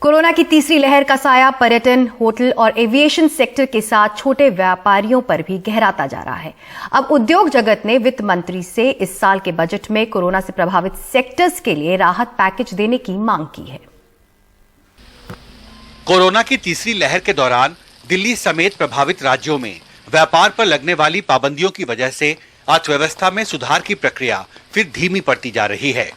Corona की तीसरी लहर का साया पर्यटन, होटल और एविएशन सेक्टर के साथ छोटे व्यापारियों पर भी गहराता जा रहा है। अब उद्योग जगत ने वित्त मंत्री से इस साल के बजट में कोरोना से प्रभावित सेक्टर्स के लिए राहत पैकेज देने की मांग की है। कोरोना की तीसरी लहर के दौरान दिल्ली समेत प्रभावित राज्यों में व्यापार पर लगने वाली पाबंदियों की वजह से अर्थव्यवस्था में सुधार की प्रक्रिया फिर धीमी पड़ती जा रही है।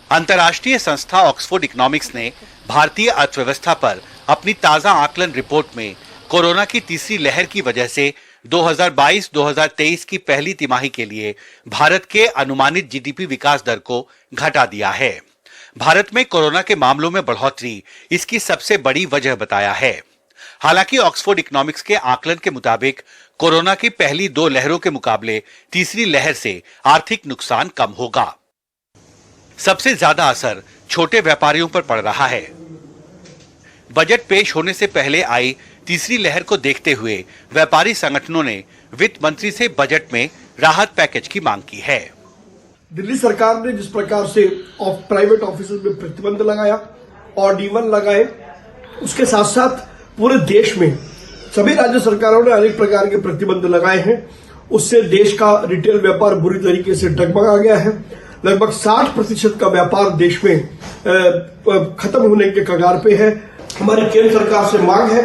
अंतर्राष्ट्रीय संस्था ऑक्सफोर्ड इकोनॉमिक्स ने भारतीय अर्थव्यवस्था पर अपनी ताजा आकलन रिपोर्ट में कोरोना की तीसरी लहर की वजह से 2022-2023 की पहली तिमाही के लिए भारत के अनुमानित जीडीपी विकास दर को घटा दिया है। भारत में कोरोना के मामलों में बढ़ोतरी इसकी सबसे बड़ी वजह बताया है। हालांकि ऑक्सफोर्ड इकोनॉमिक्स के आकलन के मुताबिक कोरोना की पहली दो लहरों के मुकाबले तीसरी लहर से आर्थिक नुकसान कम होगा। सबसे ज्यादा असर छोटे व्यापारियों पर पड़ रहा है। बजट पेश होने से पहले आई तीसरी लहर को देखते हुए व्यापारी संगठनों ने वित्त मंत्री से बजट में राहत पैकेज की मांग की है। दिल्ली सरकार ने जिस प्रकार से प्राइवेट ऑफिस में प्रतिबंध लगाया और D1 लगाए, उसके साथ साथ पूरे देश में सभी राज्य सरकारों ने अनेक प्रकार के प्रतिबंध लगाए हैं। उससे देश का रिटेल व्यापार बुरी तरीके से डगमगा गया है। लगभग 60% का व्यापार देश में खत्म होने के कगार पे है। हमारी केंद्र सरकार से मांग है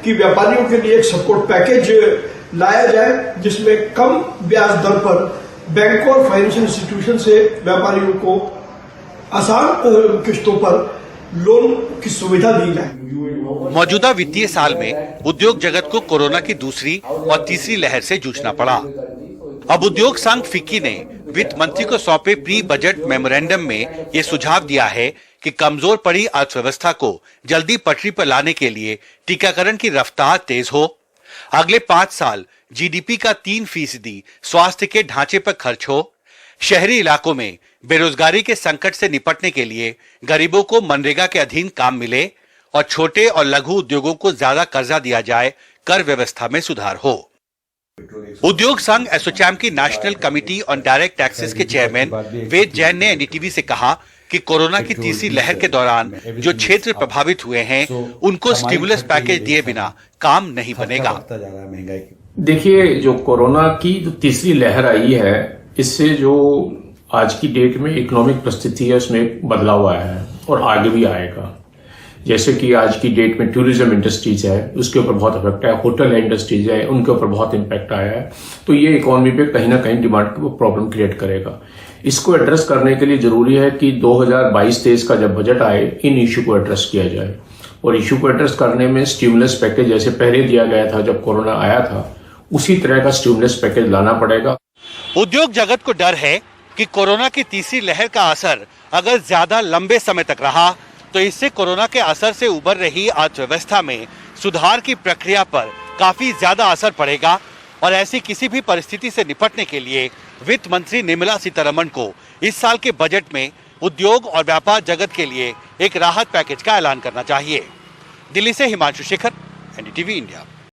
कि व्यापारियों के लिए एक सपोर्ट पैकेज लाया जाए, जिसमें कम ब्याज दर पर बैंकों और फाइनेंशियल इंस्टीट्यूशन से व्यापारियों को आसान किस्तों पर लोन की सुविधा दी जाए। मौजूदा वित्तीय साल में उद्योग जगत को कोरोना की दूसरी और तीसरी लहर से जूझना पड़ा। अब उद्योग संघ फिक्की ने वित्त मंत्री को सौंपे प्री बजट मेमोरेंडम में ये सुझाव दिया है कि कमजोर पड़ी अर्थव्यवस्था को जल्दी पटरी पर लाने के लिए टीकाकरण की रफ्तार तेज हो। अगले 5 साल जीडीपी का 3% स्वास्थ्य के ढांचे पर खर्च हो। शहरी इलाकों में बेरोजगारी के संकट से निपटने के लिए गरीबों को मनरेगा के अधीन काम मिले और छोटे और लघु उद्योगों को ज्यादा कर्जा दिया जाए। कर व्यवस्था में सुधार हो। उद्योग संघ एसोचैम की national committee on direct taxes के चेयरमैन वेद जैन ने एनडीटीवी से कहा कि कोरोना की तीसरी लहर के दौरान जो क्षेत्र प्रभावित हुए हैं उनको स्टिमुलस पैकेज दिए बिना काम नहीं बनेगा। देखिए, जो कोरोना की जो तीसरी लहर आई है, इससे जो आज की डेट में इकोनॉमिक परिस्थिति है उसमें बदलाव आया है और आगे भी आएगा। जैसे कि आज की डेट में टूरिज्म इंडस्ट्रीज है, उसके ऊपर बहुत इफेक्ट है, होटल इंडस्ट्रीज है, उनके ऊपर बहुत इम्पैक्ट आया है। तो ये इकोनॉमी पे कहीं ना कहीं डिमांड प्रॉब्लम क्रिएट करेगा। इसको एड्रेस करने के लिए जरूरी है कि 2022-23 का जब बजट आए, इन इश्यू को एड्रेस किया जाए। और इश्यू को एड्रेस करने में स्टिमुलस पैकेज जैसे पहले दिया गया था जब कोरोना आया था, उसी तरह का स्टिमुलस पैकेज लाना पड़ेगा। उद्योग जगत को डर है कि कोरोना की तीसरी लहर का असर अगर ज्यादा लंबे समय तक रहा तो इससे कोरोना के असर से उबर रही अर्थव्यवस्था में सुधार की प्रक्रिया पर काफी ज्यादा असर पड़ेगा और ऐसी किसी भी परिस्थिति से निपटने के लिए वित्त मंत्री निर्मला सीतारमण को इस साल के बजट में उद्योग और व्यापार जगत के लिए एक राहत पैकेज का ऐलान करना चाहिए। दिल्ली से हिमांशु शेखर, एनडीटीवी इंडिया।